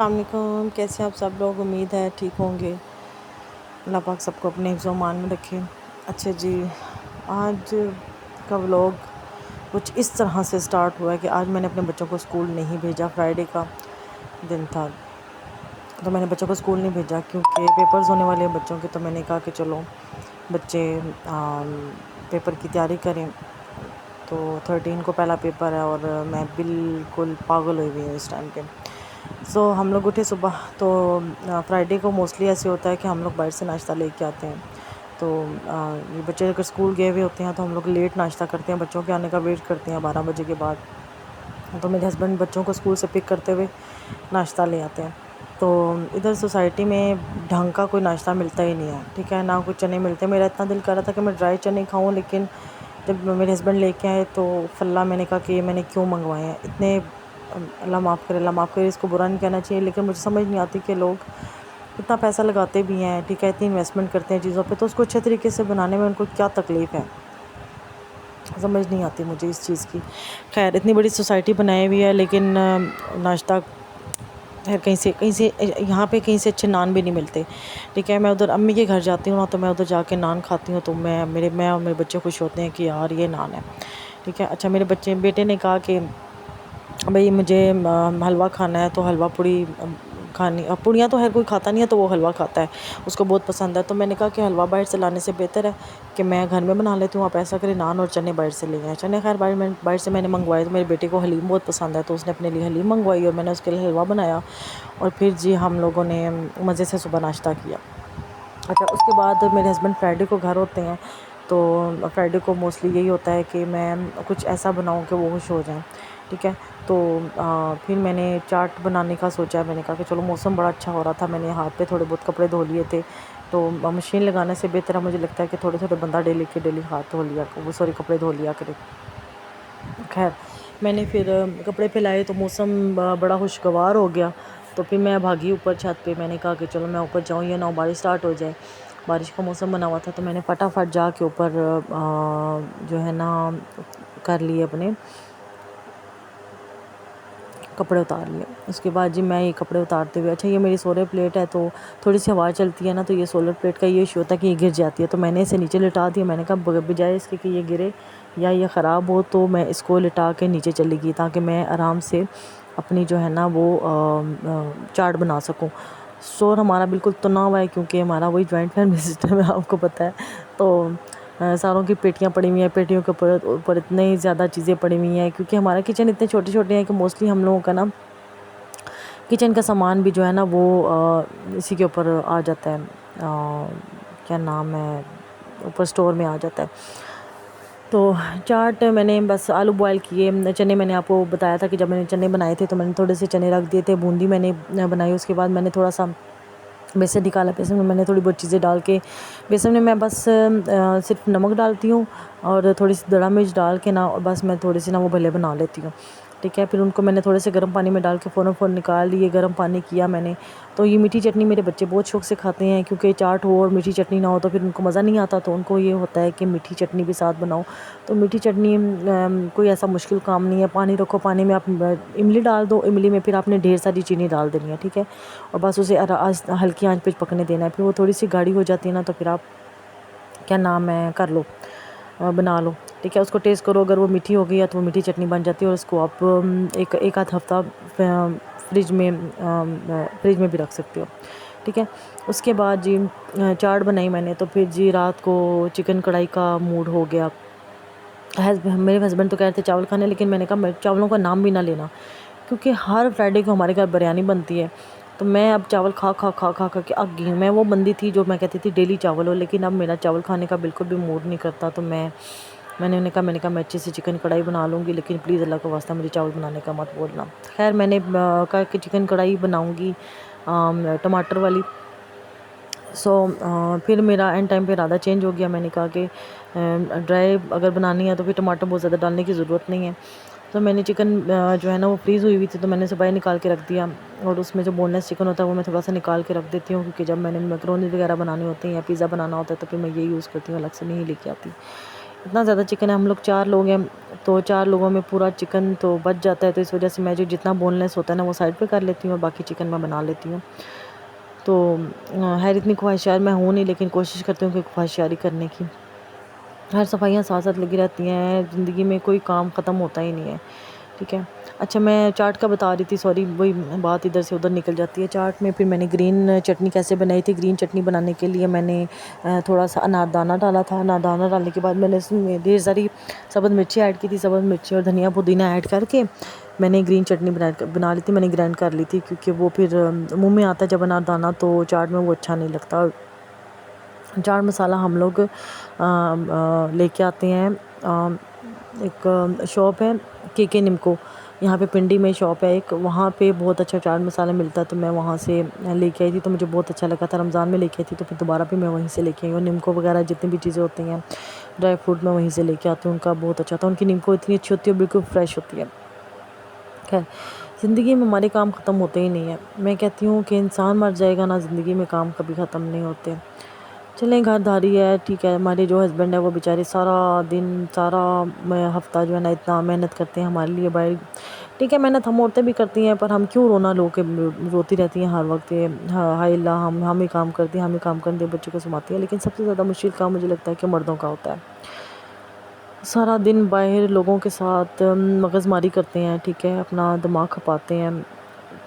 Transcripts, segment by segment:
السلام علیکم، کیسے آپ سب لوگ؟ امید ہے ٹھیک ہوں گے۔ اللہ پاک سب کو اپنے حفظ و امان میں رکھے۔ اچھا جی، آج کا ولاگ کچھ اس طرح سے سٹارٹ ہوا ہے کہ آج میں نے اپنے بچوں کو اسکول نہیں بھیجا۔ فرائیڈے کا دن تھا تو میں نے بچوں کو اسکول نہیں بھیجا کیونکہ پیپرز ہونے والے ہیں بچوں کے، تو میں نے کہا کہ چلو بچے پیپر کی تیاری کریں۔ تو 13 کو پہلا پیپر ہے اور میں بالکل پاگل ہوئی ہوئی ہوں اس ٹائم پہ۔ ہم لوگ اٹھے صبح، تو فرائیڈے کو موسٹلی ایسے ہوتا ہے کہ ہم لوگ باہر سے ناشتہ لے کے آتے ہیں۔ تو یہ بچے اگر اسکول گئے ہوئے ہوتے ہیں تو ہم لوگ لیٹ ناشتہ کرتے ہیں، بچوں کے آنے کا ویٹ کرتے ہیں 12 بجے کے بعد۔ تو میرے ہسبینڈ بچوں کو اسکول سے پک کرتے ہوئے ناشتہ لے آتے ہیں۔ تو ادھر سوسائٹی میں ڈھنگ کا کوئی ناشتہ ملتا ہی نہیں ہے، ٹھیک ہے، نہ کوئی چنے ملتے۔ میرا اتنا دل کر رہا تھا کہ میں ڈرائی چنے کھاؤں، لیکن جب میرے ہسبینڈ لے کے آئے تو فلا میں نے کہا کہ یہ میں نے کیوں منگوائے ہیں اتنے۔ اللہ معاف کرے، اللہ معاف کرے، اس کو برا نہیں کہنا چاہیے، لیکن مجھے سمجھ نہیں آتی کہ لوگ اتنا پیسہ لگاتے بھی ہیں، ٹھیک ہے، اتنی انویسٹمنٹ کرتے ہیں چیزوں پہ، تو اس کو اچھے طریقے سے بنانے میں ان کو کیا تکلیف ہے، سمجھ نہیں آتی مجھے اس چیز کی۔ خیر، اتنی بڑی سوسائٹی بنائی ہوئی ہے لیکن ناشتہ خیر کہیں سے یہاں پہ کہیں سے اچھے نان بھی نہیں ملتے، ٹھیک ہے۔ میں ادھر امی کے گھر جاتی ہوں نا، تو میں ادھر جا کے نان کھاتی ہوں، تو میں اور میرے بچے خوش ہوتے ہیں کہ یار یہ نان ہے، ٹھیک ہے۔ اچھا، میرے بیٹے نے کہا کہ بھئی مجھے حلوہ کھانا ہے، تو حلوہ پوڑی کھانی، پوڑیاں تو ہر کوئی کھاتا نہیں ہے، تو وہ حلوہ کھاتا ہے، اس کو بہت پسند ہے۔ تو میں نے کہا کہ حلوہ باہر سے لانے سے بہتر ہے کہ میں گھر میں بنا لیتی ہوں، آپ ایسا کریں نان اور چنے باہر سے لے آئیں۔ چنے خیر باہر سے میں نے منگوائے، تو میرے بیٹے کو حلیم بہت پسند ہے، تو اس نے اپنے لیے حلیم منگوائی اور میں نے اس کے لیے حلوہ بنایا، اور پھر جی ہم لوگوں نے مزے سے صبح ناشتہ کیا۔ اچھا، اس کے بعد میرے ہسبینڈ فرائیڈے کو گھر ہوتے ہیں، تو فرائیڈے کو موسٹلی یہی ہوتا ہے کہ میں کچھ ایسا بناؤں کہ وہ خوش ہو جائیں، ٹھیک ہے۔ تو پھر میں نے چاٹ بنانے کا سوچا، میں نے کہا کہ چلو موسم بڑا اچھا ہو رہا تھا، میں نے ہاتھ پہ تھوڑے بہت کپڑے دھو لیے تھے، تو مشین لگانے سے بہتر ہے، مجھے لگتا ہے کہ تھوڑے تھوڑے بندہ ڈیلی ہاتھ دھو لیا، کپڑے دھو لیا کرے۔ خیر، میں نے پھر کپڑے پھیلائے تو موسم بڑا خوشگوار ہو گیا، تو پھر میں بھاگی اوپر چھت پہ، میں نے کہا کہ چلو میں اوپر جاؤں یا نہ بارش سٹارٹ ہو جائے۔ بارش کا موسم بنا ہوا تھا، تو میں نے فٹافٹ جا کے اوپر جو ہے نا کر لیے، اپنے کپڑے اتار لیے۔ اس کے بعد جی میں یہ کپڑے اتارتے ہوئے، اچھا یہ میری سولر پلیٹ ہے، تو تھوڑی سی ہوا چلتی ہے نا، تو یہ سولر پلیٹ کا یہ ایشو ہوتا ہے کہ یہ گر جاتی ہے، تو میں نے اسے نیچے لٹا دیا۔ میں نے کہا بجائے اس کے کہ یہ گرے یا یہ خراب ہو، تو میں اس کو لٹا کے نیچے چلی گئی تاکہ میں آرام سے اپنی جو ہے نا وہ چاٹ بنا سکوں۔ شور ہمارا بالکل تنا ہوا ہے کیونکہ ہمارا وہی جوائنٹ فیملی سسٹم ہے، آپ کو پتہ ہے، تو ساروں کی پیٹیاں پڑی ہوئی ہیں، پیٹیوں کے اوپر اتنی زیادہ چیزیں پڑی ہوئی ہیں، کیونکہ ہمارا کچن اتنے چھوٹے چھوٹے ہیں کہ موسٹلی ہم لوگوں کا نا کچن کا سامان بھی جو ہے نا وہ اسی کے اوپر آ جاتا ہے، کیا نام ہے، اوپر سٹور میں آ جاتا ہے۔ تو چاٹ میں نے بس آلو بوائل کیے، چنے میں نے آپ کو بتایا تھا کہ جب میں نے چنے بنائے تھے تو میں نے تھوڑے سے چنے رکھ دیے تھے، بوندی میں نے بنائی، اس کے بعد میں نے تھوڑا سا بیسن نکالا، بیسن میں نے تھوڑی بہت چیزیں ڈال کے، بیسن میں بس صرف نمک ڈالتی ہوں اور تھوڑی سی دڑا مرچ ڈال کے نا، اور بس میں تھوڑی سی نا وہ بھلے بنا لیتی ہوں، ٹھیک ہے۔ پھر ان کو میں نے تھوڑے سے گرم پانی میں ڈال کے فوراً نکال لیے، گرم پانی کیا میں نے۔ تو یہ میٹھی چٹنی میرے بچے بہت شوق سے کھاتے ہیں، کیونکہ چاٹ ہو اور میٹھی چٹنی نہ ہو تو پھر ان کو مزہ نہیں آتا، تو ان کو یہ ہوتا ہے کہ میٹھی چٹنی بھی ساتھ بناؤ۔ تو میٹھی چٹنی کوئی ایسا مشکل کام نہیں ہے، پانی رکھو، پانی میں آپ املی ڈال دو، املی میں پھر آپ نے ڈھیر ساری چینی ڈال دینی ہے، ٹھیک ہے، اور بس اسے ہلکی آنچ پہ پکنے دینا ہے۔ پھر وہ تھوڑی سی گاڑھی ہو جاتی ہے نا، تو پھر آپ کیا نام ہے کر لو، بنا لو، ٹھیک ہے۔ اس کو ٹیسٹ کرو، اگر وہ میٹھی ہو گئی ہے تو وہ میٹھی چٹنی بن جاتی ہے، اور اس کو آپ ایک آدھ ہفتہ فریج میں بھی رکھ سکتے ہو، ٹھیک ہے۔ اس کے بعد جی چاٹ بنائی میں نے، تو پھر جی رات کو چکن کڑھائی کا موڈ ہو گیا۔ میرے ہسبینڈ تو کہہ رہے تھے چاول کھانے، لیکن میں نے کہا چاولوں کا نام بھی نہ لینا، کیونکہ ہر فرائیڈے کو ہمارے گھر بریانی بنتی ہے، تو میں اب چاول کھا کے اگ گئی ہوں۔ میں وہ بندی تھی جو میں کہتی تھی ڈیلی چاول ہو، لیکن اب میرا چاول کھانے کا بالکل بھی موڈ نہیں کرتا، تو میں نے انہیں کہا میں اچھی سی چکن کڑھائی بنا لوں گی، لیکن پلیز اللہ کا واسطہ مجھے چاول بنانے کا مت بولنا۔ خیر میں نے کہا کہ چکن کڑھائی بناؤں گی ٹماٹر والی۔ پھر میرا اینڈ ٹائم پہ ارادہ چینج ہو گیا، میں نے کہا کہ ڈرائی اگر بنانی ہے تو پھر ٹماٹر بہت زیادہ ڈالنے کی ضرورت نہیں ہے۔ تو میں نے چکن جو ہے نا وہ فریز ہوئی تھی، تو میں نے اسے باہر نکال کے رکھ دیا، اور اس میں جو بون لیس چکن ہوتا ہے وہ میں تھوڑا سا نکال کے رکھ دیتی ہوں، کیونکہ جب میں نے میکرونی وغیرہ بنانے ہوتے ہیں یا پیزا بنانا ہوتا ہے تو پھر میں یہ یوز کرتی ہوں، الگ سے نہیں لے کے آتی۔ اتنا زیادہ چکن ہے، ہم لوگ 4 لوگ ہیں، تو 4 لوگوں میں پورا چکن تو بچ جاتا ہے، تو اس وجہ سے میں جو جتنا بون لیس ہوتا ہے نا وہ سائڈ پہ کر لیتی ہوں اور باقی چکن میں بنا لیتی ہوں. تو خیر اتنی خواہشار میں ہوں نہیں، لیکن کوشش کرتی ہوں کہ خواہشیاری کرنے کی. ہر صفائیاں ساتھ ساتھ لگی رہتی ہیں، زندگی میں کوئی کام ختم ہوتا ہی نہیں ہے. ٹھیک ہے. اچھا میں چاٹ کا بتا رہی تھی، سوری وہی بات ادھر سے ادھر نکل جاتی ہے. چاٹ میں پھر میں نے گرین چٹنی کیسے بنائی تھی. گرین چٹنی بنانے کے لیے میں نے تھوڑا سا اناردانہ ڈالا تھا. اناردانہ ڈالنے کے بعد میں نے اس میں ڈھیر ساری سبز مرچی ایڈ کی تھی. سبز مرچی اور دھنیا پودینہ ایڈ کر کے میں نے گرین چٹنی بنا لی تھی. میں نے گرائنڈ کر لی تھی، کیونکہ وہ پھر منہ میں آتا ہے جب اناردانہ تو چاٹ میں وہ اچھا نہیں لگتا. چاٹ مسالہ ہم لوگ لے کے آتے ہیں، ایک شاپ ہے کے نمکو، یہاں پہ پنڈی میں شاپ ہے ایک، وہاں پہ بہت اچھا چاٹ مسالہ ملتا ہے. تو میں وہاں سے لے کے آئی تھی، تو مجھے بہت اچھا لگا تھا. رمضان میں لے کے آئی تھی، تو پھر دوبارہ بھی میں وہیں سے لے کے آئی. اور نمکو وغیرہ جتنی بھی چیزیں ہوتی ہیں ڈرائی فروٹ میں وہیں سے لے کے آتی ہوں. ان کا بہت اچھا تھا. ان کی نمکو اتنی اچھی ہوتی ہے، بالکل فریش ہوتی ہے. خیر زندگی میں ہمارے کام ختم ہوتے ہی نہیں ہیں. میں کہتی ہوں کہ انسان مر جائے گا نا، زندگی میں کام کبھی ختم نہیں ہوتے. چلیں گھر داری ہے، ٹھیک ہے. ہمارے جو ہسبینڈ ہے وہ بیچارے سارا دن سارا ہفتہ جو ہے نا اتنا محنت کرتے ہیں ہمارے لیے باہر. ٹھیک ہے محنت ہم عورتیں بھی کرتی ہیں، پر ہم کیوں روتی رہتی ہیں ہر وقت، ہائے اللہ ہم ہی کام کرتے ہیں، ہم ہی کام کرتے ہیں، بچوں کو سنبھالتے ہیں. لیکن سب سے زیادہ مشکل کام مجھے لگتا ہے کہ مردوں کا ہوتا ہے. سارا دن باہر لوگوں کے ساتھ مغز ماری کرتے ہیں، ٹھیک ہے، اپنا دماغ کھپاتے ہیں.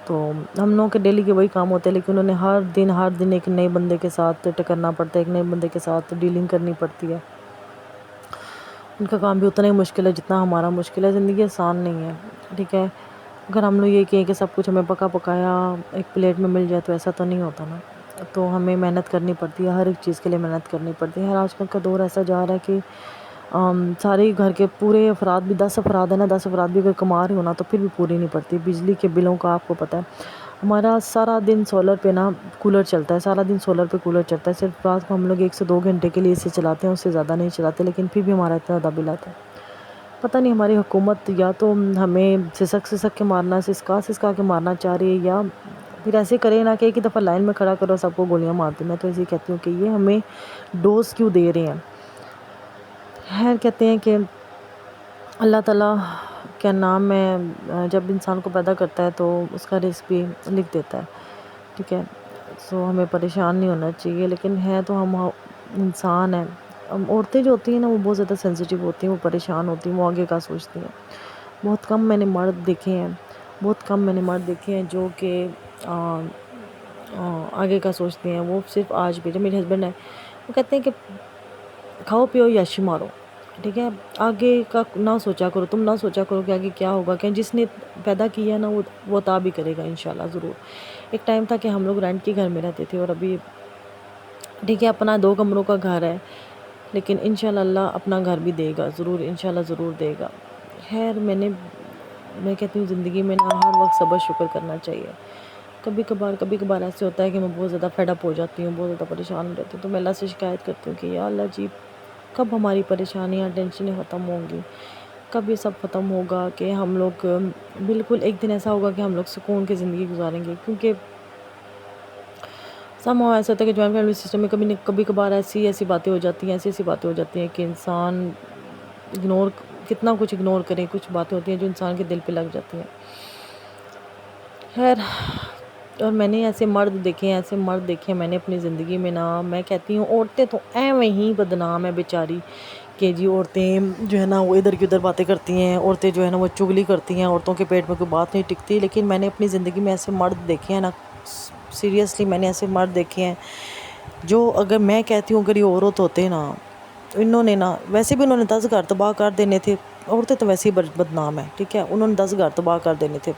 تو ہم لوگوں کے ڈیلی کے وہی کام ہوتے ہیں، لیکن انہیں ہر دن ایک نئے بندے کے ساتھ ٹکرنا پڑتا ہے، ایک نئے بندے کے ساتھ ڈیلنگ کرنی پڑتی ہے. ان کا کام بھی اتنا ہی مشکل ہے جتنا ہمارا مشکل ہے. زندگی آسان نہیں ہے. ٹھیک ہے. اگر ہم لوگ یہ کہیں کہ سب کچھ ہمیں پکا پکایا ایک پلیٹ میں مل جائے تو ایسا تو نہیں ہوتا نا. تو ہمیں محنت کرنی پڑتی ہے، ہر ایک چیز کے لیے محنت کرنی پڑتی ہے. آج کل کا دور ایسا جا رہا ہے کہ سارے گھر کے پورے افراد بھی 10 افراد ہیں نا، 10 افراد بھی اگر کما رہے ہو نا تو پھر بھی پوری نہیں پڑتی. بجلی کے بلوں کا آپ کو پتہ ہے، ہمارا سارا دن سولر پہ نا کولر چلتا ہے، سارا دن سولر پہ کولر چلتا ہے. صرف رات کو ہم لوگ 1 سے 2 گھنٹے کے لیے اسے چلاتے ہیں، اس سے زیادہ نہیں چلاتے، لیکن پھر بھی ہمارا اتنا زیادہ بل آتا ہے. پتہ نہیں ہماری حکومت یا تو ہمیں سسک کے مارنا، سسکا کے مارنا چاہ رہی ہے، یا پھر ایسے کرے نا کہ ایک ہی دفعہ لائن میں کھڑا کرو سب کو گولیاں مار دیں. میں تو ایسے کہتی ہوں کہ یہ ہمیں ڈوز کیوں دے رہے ہیں. خیر کہتے ہیں کہ اللہ تعالیٰ کیا نام ہے، جب انسان کو پیدا کرتا ہے تو اس کا رزق بھی لکھ دیتا ہے. ٹھیک ہے. سو ہمیں پریشان نہیں ہونا چاہیے، لیکن ہے تو ہم انسان ہیں. عورتیں جو ہوتی ہیں نا وہ بہت زیادہ سینسیٹیو ہوتی ہیں، وہ پریشان ہوتی ہیں، وہ آگے کا سوچتی ہیں. بہت کم میں نے مرد دیکھے ہیں جو کہ آگے کا سوچتے ہیں. وہ صرف آج بھی جو میرے ہسبینڈ ہیں وہ کہتے ہیں کہ کھاؤ پیو یاشی مارو. ٹھیک ہے. آگے کا نہ سوچا کرو، تم نہ سوچا کرو کہ آگے کیا ہوگا. کہ جس نے پیدا کیا نا وہ عطا بھی کرے گا انشاءاللہ ضرور. ایک ٹائم تھا کہ ہم لوگ رینٹ کے گھر میں رہتے تھے، اور ابھی ٹھیک ہے اپنا 2 کمروں کا گھر ہے، لیکن انشاءاللہ اللہ اپنا گھر بھی دے گا ضرور، انشاءاللہ ضرور دے گا. خیر میں کہتی ہوں زندگی میں نا ہر وقت صبر شکر کرنا چاہیے. کبھی کبھار ایسے ہوتا ہے کہ میں بہت زیادہ فیڈ اپ ہو جاتی ہوں، بہت زیادہ پریشان ہو جاتی ہوں. تو میں اللہ سے شکایت کرتی ہوں کہ یا اللہ جی کب ہماری پریشانیاں ٹینشنیں ختم ہوں گی، کب یہ سب ختم ہوگا کہ ہم لوگ بالکل ایک دن ایسا ہوگا کہ ہم لوگ سکون کی زندگی گزاریں گے. کیونکہ ایسا ہوتا ہے کہ جوائنٹ فیملی سسٹم میں کبھی کبھار ایسی باتیں ہو جاتی ہیں کہ انسان کتنا کچھ اگنور کریں. کچھ باتیں ہوتی ہیں جو انسان کے دل پہ لگ جاتی ہیں. خیر اور میں نے ایسے مرد دیکھے ہیں میں نے اپنی زندگی میں نا. میں کہتی ہوں عورتیں تو ایویں ہی بدنام ہے بیچاری کہ جی عورتیں جو ہے نا وہ ادھر کی ادھر باتیں کرتی ہیں، عورتیں جو ہے نا وہ چگلی کرتی ہیں، عورتوں کے پیٹ میں کوئی بات نہیں ٹکتی. لیکن میں نے اپنی زندگی میں ایسے مرد دیکھے ہیں نا، سیریسلی میں نے ایسے مرد دیکھے ہیں جو اگر میں کہتی ہوں اگر یہ عورت ہوتے نا، انہوں نے نا ویسے بھی انہوں نے 10 گھر تباہ کر دینے تھے. عورتیں تو ویسے ہی بدنام ہیں. ٹھیک ہے. انہوں نے 10 گھر تباہ کر دینے تھے.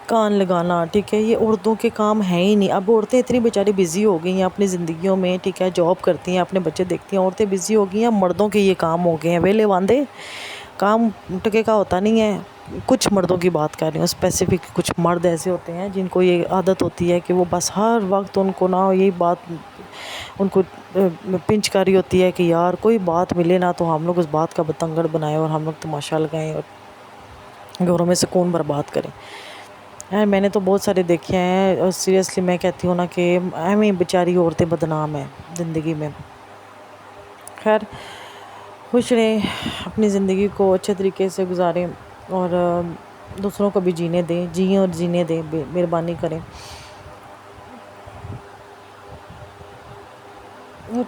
کان لگانا، ٹھیک ہے، یہ عورتوں کے کام ہیں ہی نہیں. اب عورتیں اتنی بیچاری بزی ہو گئی ہیں اپنی زندگیوں میں، ٹھیک ہے، جاب کرتی ہیں، اپنے بچے دیکھتی ہیں، عورتیں بزی ہو گئی ہیں. مردوں کے یہ کام ہو گئے ہیں ویلے واندے، کام ٹکے کا ہوتا نہیں ہے. کچھ مردوں کی بات کر رہی ہوں اسپیسیفک. کچھ مرد ایسے ہوتے ہیں جن کو یہ عادت ہوتی ہے کہ وہ بس ہر وقت ان کو نا یہی بات ان کو پنچ کر رہی ہوتی ہے کہ یار کوئی بات ملے نا تو ہم لوگ اس بات کا بتنگڑ بنائیں اور ہم لوگ تماشا لگائیں اور گھروں میں سکون برباد کریں. میں نے تو بہت سارے دیکھے ہیں، اور سیریسلی میں کہتی ہوں نا کہ ایویں بیچاری عورتیں بدنام ہیں زندگی میں. خیر خوش رہیں، اپنی زندگی کو اچھے طریقے سے گزاریں اور دوسروں کو بھی جینے دیں، جئیں اور جینے دیں، مہربانی کریں۔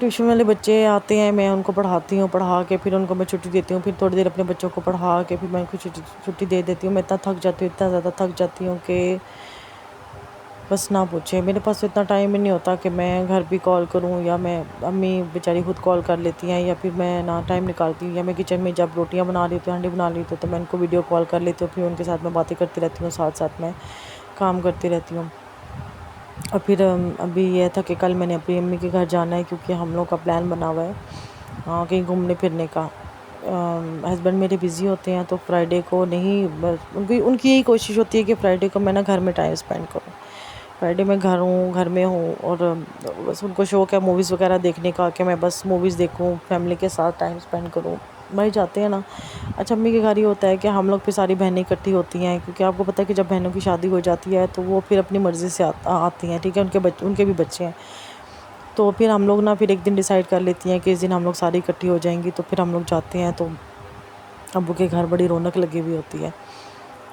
ٹیوشن والے بچے آتے ہیں، میں ان کو پڑھاتی ہوں، پڑھا کے پھر ان کو میں چھٹی دیتی ہوں، پھر تھوڑی دیر اپنے بچوں کو پڑھا کے پھر میں ان کو چھٹی دے دیتی ہوں۔ میں اتنا تھک جاتی ہوں، اتنا زیادہ تھک جاتی ہوں کہ بس نہ پوچھیں۔ میرے پاس اتنا ٹائم ہی نہیں ہوتا کہ میں گھر بھی کال کروں، یا میں امی بیچاری خود کال کر لیتی ہیں، یا پھر میں نہ ٹائم نکالتی ہوں، یا میں کچن میں جب روٹیاں بنا رہی ہوتی ہوں، ہانڈی بنا رہی ہوتی ہوں، تو میں ان کو ویڈیو کال کر لیتی ہوں، پھر ان کے ساتھ میں باتیں کرتی رہتی ہوں، ساتھ ساتھ میں کام کرتی رہتی ہوں۔ اور پھر ابھی یہ تھا کہ کل میں نے اپنی امی کے گھر جانا ہے، کیونکہ ہم لوگ کا پلان بنا ہوا ہے کہیں گھومنے پھرنے کا۔ ہسبینڈ میرے بزی ہوتے ہیں تو فرائیڈے کو نہیں، ان کی یہی کوشش ہوتی ہے کہ فرائیڈے کو میں نا گھر میں ٹائم اسپینڈ کروں، فرائیڈے میں گھر میں ہوں، اور بس ان کو شوق ہے موویز وغیرہ دیکھنے کا کہ میں بس موویز دیکھوں، فیملی کے ساتھ ٹائم اسپینڈ کروں۔ بھائی جاتے ہیں نا۔ اچھا امی کے گھر یہ ہوتا ہے کہ ہم لوگ پھر ساری بہنیں اکٹھی ہوتی ہیں، کیونکہ آپ کو پتہ ہے کہ جب بہنوں کی شادی ہو جاتی ہے تو وہ پھر اپنی مرضی سے آتی ہیں، ٹھیک ہے، ان کے بھی بچے ہیں، تو پھر ہم لوگ نا پھر ایک دن ڈیسائیڈ کر لیتی ہیں کہ اس دن ہم لوگ ساری اکٹھی ہو جائیں گی، تو پھر ہم لوگ جاتے ہیں، تو ابو کے گھر بڑی رونق لگی ہوئی ہوتی ہے۔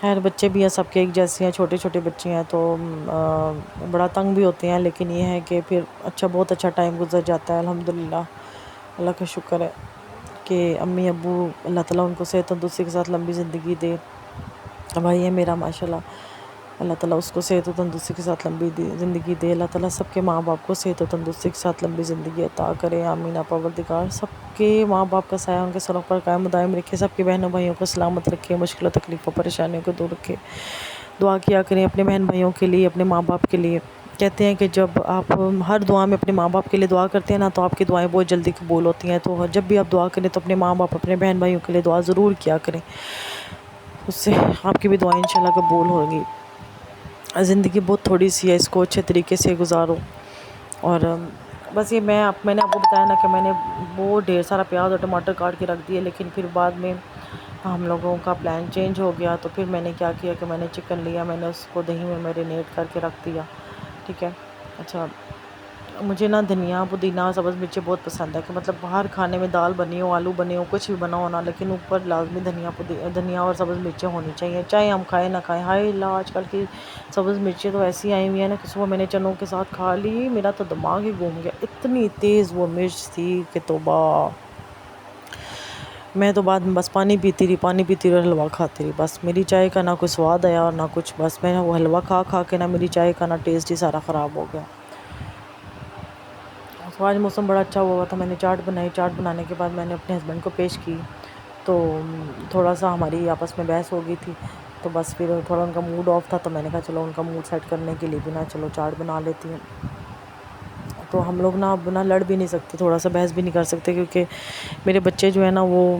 خیر بچے بھی ہیں سب کے ایک جیسے ہیں، چھوٹے چھوٹے بچے ہیں تو بڑا تنگ بھی ہوتے ہیں، لیکن یہ ہے کہ پھر بہت اچھا ٹائم گزر جاتا ہے۔ الحمدللہ، اللہ کا شکر ہے کہ امی ابو اللہ تعالیٰ ان کو صحت تندرستی کے ساتھ لمبی زندگی دے۔ بھائی ہے میرا ماشاءاللہ، اللہ تعالیٰ اس کو صحت و تندرستی کے ساتھ لمبی زندگی دے۔ اللہ تعالیٰ سب کے ماں باپ کو صحت و تندرستی کے ساتھ لمبی زندگی عطا کرے، آمین۔ پروردگار سب کے ماں باپ کا سایہ ان کے سروں پر قائم و دائم رکھے، سب کے بہنوں بھائیوں کو سلامت رکھے، مشکل و تکلیفوں پریشانیوں کو دور رکھے۔ دعا کیا کریں اپنے بہن بھائیوں کے لیے، اپنے ماں باپ کے لیے۔ کہتے ہیں کہ جب آپ ہر دعا میں اپنے ماں باپ کے لیے دعا کرتے ہیں نا، تو آپ کی دعائیں بہت جلدی قبول ہوتی ہیں، تو جب بھی آپ دعا کریں تو اپنے ماں باپ، اپنے بہن بھائیوں کے لیے دعا ضرور کیا کریں، اس سے آپ کی بھی دعائیں انشاءاللہ قبول ہوگی۔ زندگی بہت تھوڑی سی ہے، اس کو اچھے طریقے سے گزارو۔ اور بس یہ میں نے آپ کو بتایا نا کہ میں نے وہ ڈھیر سارا پیاز اور ٹماٹر کاٹ کے رکھ دیے، لیکن پھر بعد میں ہم لوگوں کا پلان چینج ہو گیا، تو پھر میں نے کیا کیا کہ میں نے چکن لیا، میں نے اس کو دہی میں میرینیٹ کر کے رکھ دیا، ٹھیک ہے۔ اچھا مجھے نا دھنیا پودینہ سبز مرچیں بہت پسند ہے، کہ مطلب باہر کھانے میں دال بنی ہو، آلو بنے ہو، کچھ بھی بنا ہونا، لیکن اوپر لازمی دھنیا اور سبز مرچیں ہونی چاہیے، چاہے ہم کھائیں نہ کھائیں۔ ہائے اللہ، آج کل کی سبز مرچیں تو ایسی آئی ہوئی ہیں نا کہ صبح میں نے چنوں کے ساتھ کھا لی، میرا تو دماغ ہی گھوم گیا، اتنی تیز وہ مرچ تھی کہ توبہ۔ میں تو بعد میں بس پانی پیتی رہی اور حلوہ کھاتی رہی، بس میری چائے کا نہ کوئی سواد آیا اور نہ کچھ، بس میں وہ حلوہ کھا کے نا میری چائے کا نا ٹیسٹ ہی سارا خراب ہو گیا۔ تو آج موسم بڑا اچھا ہوا تھا، میں نے چاٹ بنائی، چاٹ بنانے کے بعد میں نے اپنے ہسبینڈ کو پیش کی، تو تھوڑا سا ہماری آپس میں بحث ہو گئی تھی، تو بس پھر تھوڑا ان کا موڈ آف تھا، تو میں نے کہا چلو ان کا موڈ سیٹ کرنے کے لیے بھی نا چلو چاٹ بنا لیتی ہوں۔ تو ہم لوگ نا اب نا لڑ بھی نہیں سکتے، تھوڑا سا بحث بھی نہیں کر سکتے، کیونکہ میرے بچے جو ہیں نا وہ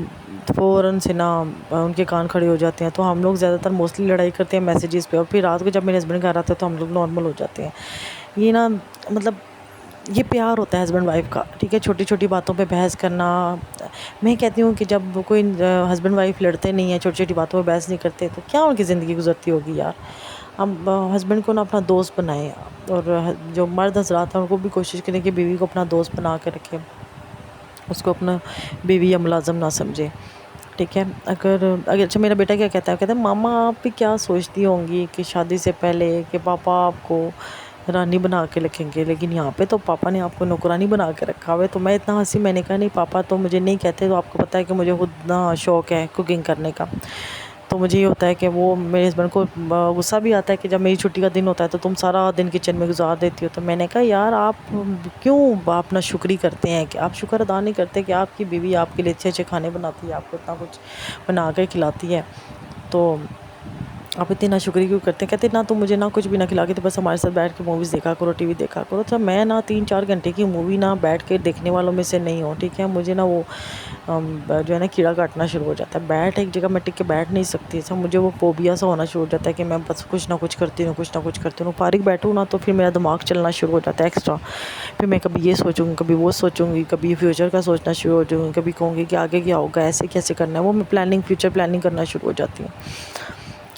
فوراً سے نا ان کے کان کھڑے ہو جاتے ہیں، تو ہم لوگ زیادہ تر موسٹلی لڑائی کرتے ہیں میسیجز پہ، اور پھر رات کو جب میرے ہسبینڈ گھر آتے ہیں تو ہم لوگ نارمل ہو جاتے ہیں۔ یہ نا مطلب یہ پیار ہوتا ہے ہسبینڈ وائف کا، ٹھیک ہے، چھوٹی چھوٹی باتوں پہ بحث کرنا۔ میں کہتی ہوں کہ جب کوئی ہسبینڈ وائف لڑتے نہیں ہیں، چھوٹی چھوٹی باتوں پہ بحث نہیں کرتے، تو کیا ان کی زندگی گزرتی ہوگی یار۔ ہم ہسبینڈ کو نا اپنا دوست بنائیں، اور جو مرد حضرات ہیں ان کو بھی کوشش کریں کہ بیوی کو اپنا دوست بنا کے رکھیں، اس کو اپنا بیوی یا ملازم نہ سمجھے، ٹھیک ہے۔ اگر اچھا میرا بیٹا کیا کہتا ہے، کہتا ہے ماما آپ بھی کیا سوچتی ہوں گی کہ شادی سے پہلے کہ پاپا آپ کو رانی بنا کے رکھیں گے، لیکن یہاں پہ تو پاپا نے آپ کو نوکرانی بنا کے رکھا ہوا ہے۔ تو میں اتنا ہنسی، میں نے کہا نہیں پاپا تو مجھے نہیں کہتے، تو آپ کو پتہ ہے کہ مجھے خود نا شوق ہے کوکنگ کرنے کا، تو مجھے یہ ہوتا ہے کہ وہ میرے ہسبینڈ کو غصہ بھی آتا ہے کہ جب میری چھٹی کا دن ہوتا ہے تو تم سارا دن کچن میں گزار دیتی ہو۔ تو میں نے کہا یار آپ کیوں اپنا شکری کرتے ہیں، کہ آپ شکر ادا نہیں کرتے کہ آپ کی بیوی آپ کے لیے اچھے اچھے کھانے بناتی ہے، آپ کو اتنا کچھ بنا کے کھلاتی ہے، تو آپ اتنی ناشکری کیوں کرتے ہیں؟ کہتے نہ تو مجھے نہ کچھ بھی نہ کھلا کے، تو بس ہمارے ساتھ بیٹھ کے موویز دیکھا کرو، ٹی وی دیکھا کرو۔ تو میں نا 3-4 گھنٹے کی مووی نا بیٹھ کے دیکھنے والوں میں سے نہیں ہوں، ٹھیک ہے۔ مجھے نا وہ جو ہے نا کیڑا کاٹنا شروع ہو جاتا ہے، بیٹھ ایک جگہ میں ٹک کے بیٹھ نہیں سکتی، اچھا مجھے وہ فوبیا سا ہونا شروع ہو جاتا ہے کہ میں بس کچھ نہ کچھ کرتی ہوں، فارغ بیٹھوں نا تو پھر میرا دماغ چلنا شروع ہو جاتا ہے ایکسٹرا، پھر میں کبھی یہ سوچوں گی، کبھی وہ سوچوں گی، کبھی فیوچر کا سوچنا شروع ہو جاؤں گی، کبھی کہوں گی کہ آگے کیا ہوگا، ایسے کیسے کرنا ہے، وہ میں فیوچر پلاننگ کرنا شروع ہو جاتی ہوں۔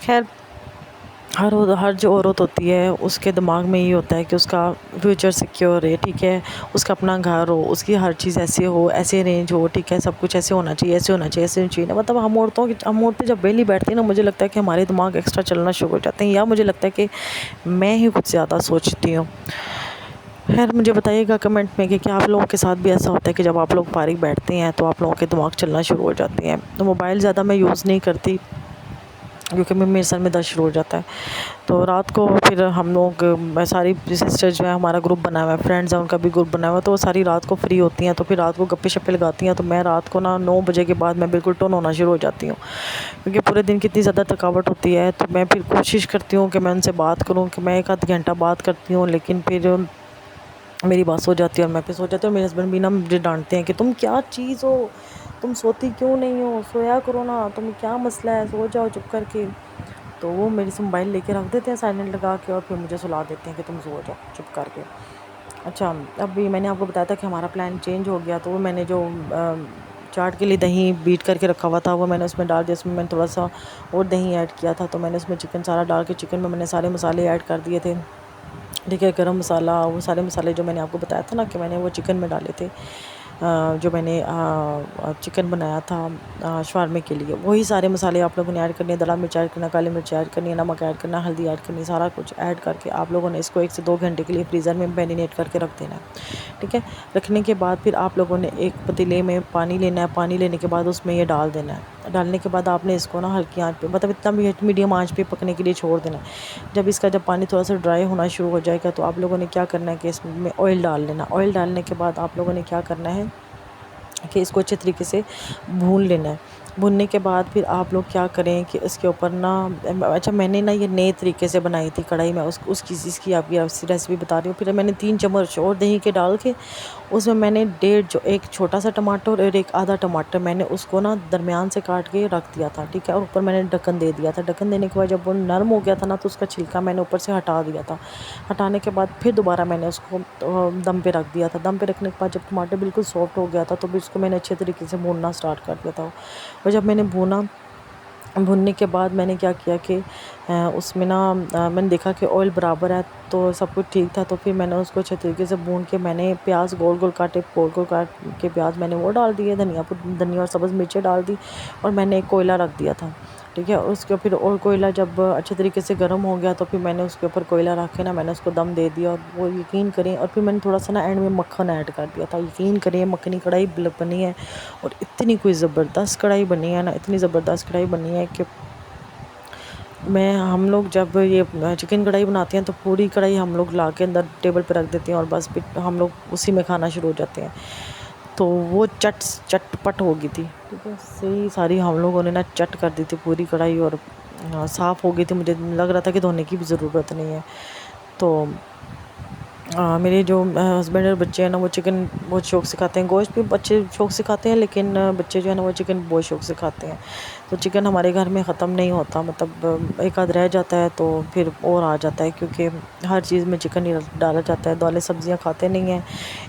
خیر ہر جو عورت ہوتی ہے اس کے دماغ میں یہ ہوتا ہے کہ اس کا فیوچر سیکیور ہے، ٹھیک ہے، اس کا اپنا گھر ہو، اس کی ہر چیز ایسے ہو، ایسے ارینج ہو، ٹھیک ہے، سب کچھ ایسے ہونا چاہیے، ایسے ہونا چاہیے، ایسے ہونا چاہیے. مطلب ہم عورتیں جب ویلی بیٹھتی ہیں نا، مجھے لگتا ہے کہ ہمارے دماغ ایکسٹرا چلنا شروع ہو جاتے ہیں، یا مجھے لگتا ہے کہ میں ہی کچھ زیادہ سوچتی ہوں. خیر مجھے بتائیے گا کمنٹ میں کہ کیا آپ لوگوں کے ساتھ بھی ایسا ہوتا ہے کہ جب آپ لوگ فارغ بیٹھتے ہیں تو آپ لوگوں کے دماغ چلنا شروع ہو جاتے ہیں. تو موبائل زیادہ میں یوز نہیں کرتی کیونکہ میرے سر میں درد شروع ہو جاتا ہے. تو رات کو پھر ہم لوگ ساری سسٹر جو ہے، ہمارا گروپ بنا ہوا ہے، فرینڈز ہیں ان کا بھی گروپ بنا ہوا ہے، تو وہ ساری رات کو فری ہوتی ہیں، تو پھر رات کو گپے شپے لگاتی ہیں. تو میں رات کو 9 بجے کے بعد میں بالکل ٹون ہونا شروع ہو جاتی ہوں، کیونکہ پورے دن کی اتنی زیادہ تھکاوٹ ہوتی ہے. تو میں پھر کوشش کرتی ہوں کہ میں ان سے بات کروں، کہ میں 1 آدھ گھنٹہ بات کرتی ہوں، لیکن پھر میری بات سو جاتی ہے اور میں پھر سو جاتی ہوں. میرے ہسبینڈ بھی نا مجھے ڈانٹتے ہیں کہ تم کیا چیز ہو، تم سوتی کیوں نہیں ہو، سویا کرو نا، تمہیں کیا مسئلہ ہے، سو جاؤ چپ کر کے. تو وہ میری سے موبائل لے کے رکھ دیتے ہیں سائلنٹ لگا کے، اور پھر مجھے سلا دیتے ہیں کہ تم سو جاؤ چپ کر کے. اچھا ابھی میں نے آپ کو بتایا تھا کہ ہمارا پلان چینج ہو گیا، تو وہ میں نے جو چاٹ کے لیے دہی بیٹ کر کے رکھا ہوا تھا وہ میں نے اس میں ڈال دیا. اس میں نے تھوڑا سا اور دہی ایڈ کیا تھا، تو میں نے اس میں چکن سارا ڈال کے چکن میں نے سارے مسالے ایڈ کر دیے تھے، ٹھیک ہے، گرم مسالہ، وہ سارے مسالے جو میں نے آپ کو بتایا تھا نا کہ میں نے وہ چکن میں ڈالے تھے، جو میں نے چکن بنایا تھا شورمے کے لیے، وہی سارے مسالے آپ لوگوں نے ایڈ کرنے ہیں. دڑا مرچ ایڈ کرنا، کالی مرچ ایڈ کرنی ہے، نمک ایڈ کرنا، ہلدی ایڈ کرنی، سارا کچھ ایڈ کر کے آپ لوگوں نے اس کو 1 سے 2 گھنٹے کے لیے فریزر میں میرینیٹ کر کے رکھ دینا ہے، ٹھیک ہے. رکھنے کے بعد پھر آپ لوگوں نے ایک پتیلے میں پانی لینا ہے، پانی لینے کے بعد اس میں یہ ڈال دینا ہے. ڈالنے کے بعد آپ نے اس کو نا ہلکی آنچ پہ، مطلب اتنا میڈیم آنچ پہ پکنے کے لیے چھوڑ دینا ہے. جب اس کا پانی تھوڑا سا ڈرائی ہونا شروع ہو جائے گا تو آپ لوگوں نے کیا کرنا ہے کہ اس میں آئل ڈال لینا. آئل ڈالنے کے بعد آپ لوگوں نے کیا کرنا ہے کہ اس کو اچھے طریقے سے بھون لینا ہے. بھوننے کے بعد پھر آپ لوگ کیا کریں کہ اس کے اوپر نا، اچھا میں نے نا یہ نئے طریقے سے بنائی تھی کڑھائی میں، اس کی آپ کی ریسیپی بتا رہی ہوں. پھر میں نے 3 چمچ اور دہی کے ڈال کے اس میں نے ایک چھوٹا سا ٹماٹر اور ایک آدھا ٹماٹر میں نے اس کو نا درمیان سے کاٹ کے رکھ دیا تھا، ٹھیک ہے، اور اوپر میں نے ڈھکن دے دیا تھا. ڈھکن دینے کے بعد جب وہ نرم ہو گیا تھا نا تو اس کا چھلکا میں نے اوپر سے ہٹا دیا تھا. ہٹانے کے بعد پھر دوبارہ میں نے اس کو دم پہ رکھ دیا تھا. دم پہ رکھنے کے بعد جب ٹماٹر بالکل سافٹ ہو گیا تھا تو پھر اس کو میں نے اچھے طریقے سے بھوننا اسٹارٹ کر دیا تھا. اور جب میں نے بھوننے کے بعد میں نے کیا کیا کہ اس میں نا میں نے دیکھا کہ آئل برابر ہے تو سب کچھ ٹھیک تھا. تو پھر میں نے اس کو اچھے طریقے سے بھون کے میں نے پیاز گول گول کاٹ کے پیاز میں نے وہ ڈال دیے، دھنیا اور سبز مرچیں ڈال دی، اور میں نے ایک کوئلہ رکھ دیا تھا، ٹھیک ہے. اس کے پھر اور کوئلہ جب اچھے طریقے سے گرم ہو گیا تو پھر میں نے اس کے اوپر کوئلہ رکھ کے نا میں نے اس کو دم دے دیا. اور وہ یقین کریں، اور پھر میں نے تھوڑا سا نا اینڈ میں مکھن ایڈ کر دیا تھا. یقین کریں مکھنی کڑھائی بنی ہے، اور اتنی کوئی زبردست کڑھائی بنی ہے نا، اتنی زبردست کڑھائی بنی ہے کہ ہم لوگ جب یہ چکن کڑھائی بناتے ہیں تو پوری کڑھائی ہم لوگ لا کے اندر ٹیبل پہ رکھ دیتے ہیں، اور بس پھر ہم لوگ اسی میں کھانا شروع ہو جاتے ہیں. تو وہ چٹ پٹ ہو گئی تھی، ٹھیک ہے، صحیح ساری ہم لوگوں نے نا چٹ کر دی تھی پوری کڑھائی، اور صاف ہو گئی تھی. مجھے لگ رہا تھا کہ دھونے کی بھی ضرورت نہیں ہے. تو میرے جو ہسبینڈ اور بچے ہیں نا وہ چکن بہت شوق سے کھاتے ہیں. گوشت بھی بچے شوق سے کھاتے ہیں، لیکن بچے جو ہے نا وہ چکن بہت شوق سے کھاتے ہیں. تو چکن ہمارے گھر میں ختم نہیں ہوتا، مطلب 1 آدھ رہ جاتا ہے تو پھر اور آ جاتا ہے، کیونکہ ہر چیز میں چکن ہی ڈالا جاتا ہے. دالیں سبزیاں کھاتے نہیں ہیں.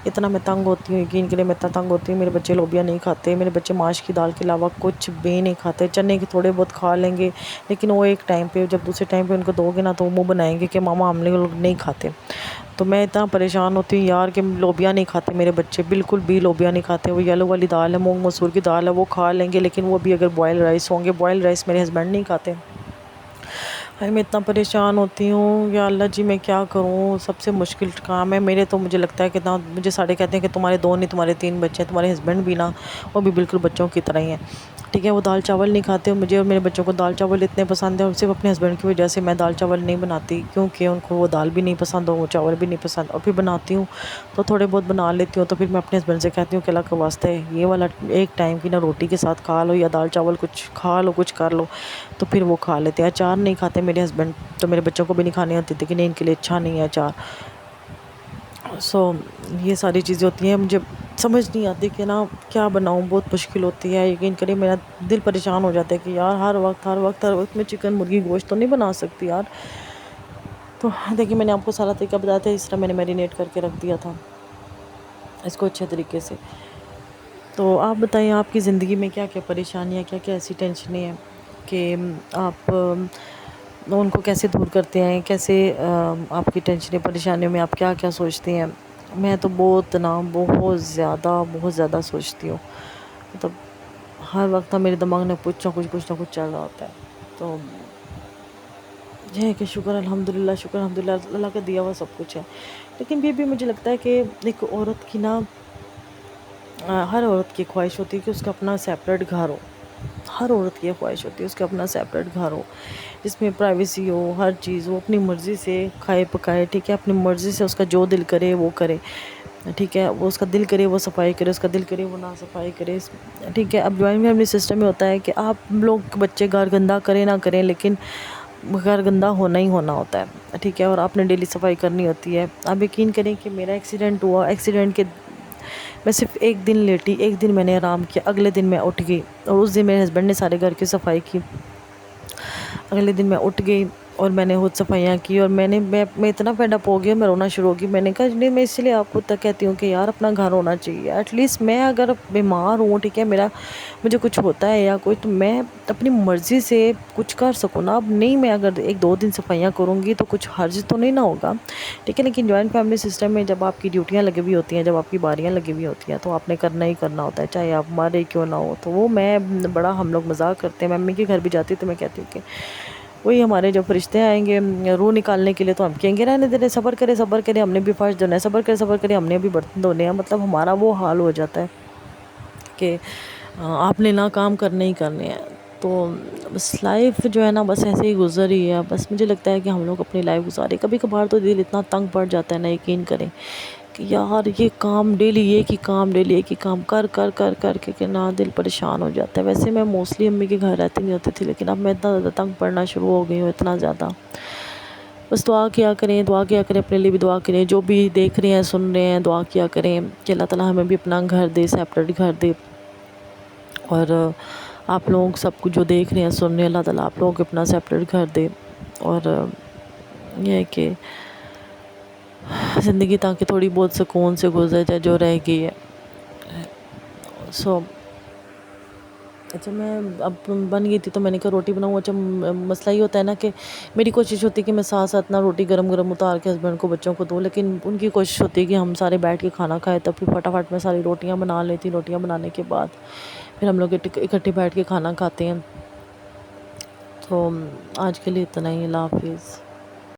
اتنا میں تنگ ہوتی ہوں، یقین کے لیے میں اتنا تنگ ہوتی ہوں. میرے بچے لوبیا نہیں کھاتے، میرے بچے ماش کی دال کے علاوہ کچھ بھی نہیں کھاتے. چنے کے تھوڑے بہت کھا لیں گے، لیکن وہ ایک ٹائم پہ، جب دوسرے ٹائم پہ ان کو دو گے نا تو وہ منہ بنائیں گے کہ ماما ہم لوگ نہیں کھاتے. تو میں اتنا پریشان ہوتی ہوں یار کہ لوبیا نہیں کھاتے میرے بچے، بالکل بھی لوبیا نہیں کھاتے. وہ یلو والی دال ہے، مونگ مسور کی دال ہے، وہ کھا لیں گے، لیکن وہ بھی اگر بوائل رائس ہوں گے. بوائل رائس میرے ہسبینڈ نہیں کھاتے. میں اتنا پریشان ہوتی ہوں، یا اللہ جی میں کیا کروں. سب سے مشکل کام ہے میرے. تو مجھے لگتا ہے کہ مجھے سارے کہتے ہیں کہ تمہارے 2 نہیں تمہارے 3 بچے ہیں. تمہارے ہسبینڈ بھی نا وہ بھی بالکل بچوں کی طرح ہی ہیں، ٹھیک ہے. وہ دال چاول نہیں کھاتے. مجھے اور میرے بچوں کو دال چاول اتنے پسند ہیں، اور صرف اپنے ہسبینڈ کی وجہ سے میں دال چاول نہیں بناتی، کیونکہ ان کو وہ دال بھی نہیں پسند اور وہ چاول بھی نہیں پسند. اور پھر بناتی ہوں تو تھوڑے بہت بنا لیتی ہوں. تو پھر میں اپنے ہسبینڈ سے کہتی ہوں کہ اللہ کا واسطہ ہے یہ والا ایک ٹائم کی نا روٹی کے ساتھ کھا لو، یا دال چاول کچھ کھا لو، کچھ کر لو. تو پھر وہ کھا لیتے ہیں. اچار نہیں کھاتے میرے ہسبینڈ، تو میرے بچوں کو بھی نہیں کھانی ہوتی تھی کہ نہیں ان کے لیے اچھا نہیں ہے اچار. یہ ساری چیزیں ہوتی ہیں. مجھے سمجھ نہیں آتی کہ نا کیا بناؤں، بہت مشکل ہوتی ہے. یقین کریں میرا دل پریشان ہو جاتا ہے کہ یار ہر وقت میں چکن مرغی گوشت تو نہیں بنا سکتی یار. تو دیکھیے میں نے آپ کو سارا طریقہ بتایا تھا، اس طرح میں نے میرینیٹ کر کے رکھ دیا تھا اس کو اچھے طریقے سے. تو آپ بتائیں آپ کی زندگی میں کیا کیا پریشانیاں، کیا کیا ایسی ٹینشنیں ہیں کہ آپ ان کو کیسے دور کرتے ہیں، کیسے آپ کی ٹینشنیں پریشانیوں میں آپ کیا کیا سوچتے ہیں. میں تو بہت زیادہ سوچتی ہوں. مطلب ہر وقت میرے دماغ میں کچھ نہ کچھ چل رہا ہوتا ہے. تو یہ ہے کہ شکر الحمدللہ اللہ کا دیا ہوا سب کچھ ہے. لیکن بھی مجھے لگتا ہے کہ ایک عورت کی ہر عورت کی خواہش ہوتی ہے کہ اس کا اپنا سیپریٹ گھر ہو. ہر عورت کی خواہش ہوتی ہے اس کا اپنا سیپریٹ گھر ہو، جس میں پرائیویسی ہو، ہر چیز وہ اپنی مرضی سے کھائے پکائے. ٹھیک ہے، اپنی مرضی سے اس کا جو دل کرے وہ کرے. ٹھیک ہے، وہ اس کا دل کرے وہ صفائی کرے، اس کا دل کرے وہ نہ صفائی کرے. ٹھیک ہے، اب جوائنٹ فیملی سسٹم میں ہوتا ہے کہ آپ لوگ بچے گھر گندہ کریں نہ کریں، لیکن گھر گندہ ہونا ہی ہونا ہوتا ہے. ٹھیک ہے، اور آپ نے ڈیلی صفائی کرنی ہوتی ہے. آپ یقین کریں کہ میرا ایکسیڈنٹ ہوا، ایکسیڈنٹ کے میں صرف ایک دن لیٹی، ایک دن میں نے آرام کیا، اگلے دن میں اٹھ گئی. اور اس دن میرے ہسبینڈ نے سارے گھر کی صفائی کی. اگلے دن میں اٹھ گئی اور میں نے خود صفائیاں کی. اور میں اتنا فیڈ اپ ہو گیا، میں رونا شروع ہو گئی. میں نے کہا نہیں، میں اس لیے آپ کو تک کہتی ہوں کہ یار اپنا گھر ہونا چاہیے. ایٹ لیسٹ میں اگر بیمار ہوں، ٹھیک ہے، مجھے کچھ ہوتا ہے یا کوئی، تو میں اپنی مرضی سے کچھ کر سکوں نا. اب نہیں، میں اگر ایک دو دن صفائیاں کروں گی تو کچھ حرج تو نہیں نہ ہوگا. ٹھیک ہے، لیکن جوائنٹ فیملی سسٹم میں جب آپ کی ڈیوٹیاں لگی ہوئی ہوتی ہیں، جب آپ کی باریاں لگی ہوئی ہوتی ہیں، تو آپ نے کرنا ہی کرنا ہوتا ہے، چاہے آپ مارے کیوں نہ ہو. تو وہ ہم لوگ مذاق کرتے ہیں. میں امی کے گھر بھی جاتی تو میں کہتی ہوں کہ وہی ہمارے جب فرشتے آئیں گے روح نکالنے کے لیے، تو ہم کہیں گے رہنے دے، صبر کرے، ہم نے بھی فرض دھونا ہے، صبر کرے، ہم نے بھی برتن دھونے ہیں. مطلب ہمارا وہ حال ہو جاتا ہے کہ آپ نے نہ کام کرنے ہی کرنے ہیں. تو بس لائف جو ہے نا، بس ایسے ہی گزر رہی ہے. بس مجھے لگتا ہے کہ ہم لوگ اپنی لائف گزارے. کبھی کبھار تو دل اتنا تنگ پڑ جاتا ہے نا، یقین کریں کہ یار یہ کام ڈیلی ایک ہی کام کر کے کہ نا دل پریشان ہو جاتا ہے. ویسے میں موسٹلی امی کے گھر رہتی نہیں ہوتی تھی، لیکن اب میں اتنا زیادہ تنگ پڑنا شروع ہو گئی ہوں، اتنا زیادہ. بس دعا کیا کریں، اپنے لیے بھی دعا کریں. جو بھی دیکھ رہے ہیں سن رہے ہیں، دعا کیا کریں کہ اللہ تعالیٰ ہمیں بھی اپنا گھر دے، سیپریٹ گھر دے. اور آپ لوگ سب کچھ جو دیکھ رہے ہیں سن رہے ہیں، اللہ تعالیٰ آپ لوگوں کو اپنا سیپریٹ گھر دے. اور یہ ہے کہ زندگی تاکہ تھوڑی بہت سکون سے گزر جائے جو رہ گئی ہے. اچھا، میں اب بن گئی تھی تو میں نے کہا روٹی بناؤں. اچھا، مسئلہ یہ ہوتا ہے نا کہ میری کوشش ہوتی ہے کہ میں ساتھ نہ روٹی گرم اتار کے ہسبینڈ کو بچوں کو دوں، لیکن ان کی کوشش ہوتی ہے کہ ہم سارے بیٹھ کے کھانا کھائیں. تو پھر فٹافٹ میں ساری روٹیاں بنا لیتی. روٹیاں بنانے کے بعد پھر ہم لوگ اکٹھے بیٹھ کے کھانا کھاتے ہیں. تو آج کے لیے اتنا ہی. اللہ حافظ.